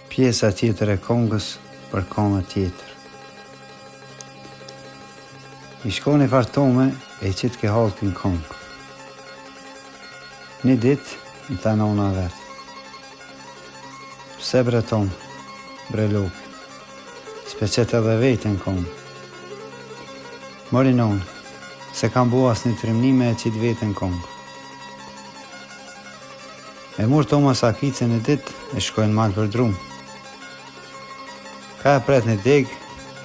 Pjesa tjetër e kongës për këngë tjetër. I shkoni fartome e që të ke halkin kongë. Një dit, i tha nona vetë. Pse bre Tom, bre Lupi, s'peqet edhe vetën kongë. Mori nonë, se kam bu as një trimnime e qitë vetën kongë. E murë Toma Sakicën një dit e shkojnë malë për drumë. Ka e pret një degë,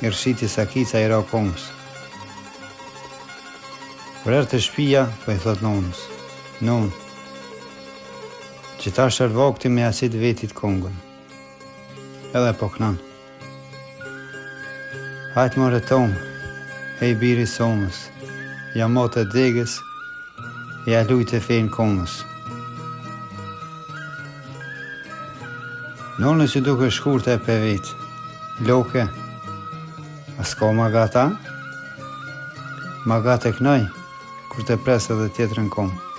i rëshiti Sakica i ra kongës. Vrerë të shpia, po i thot nonës. Nonë, që ta shërvokti me asit vetit kongën. Edhe po knan. Hajtë more Tom, hej biri somës, ja motë e degës, ja lujtë e fejnë kongës. Nonës që duke shkurte e pe vetë. Loke, a s'ka magata? Magate knaj, kur të presë edhe tjetër në komë.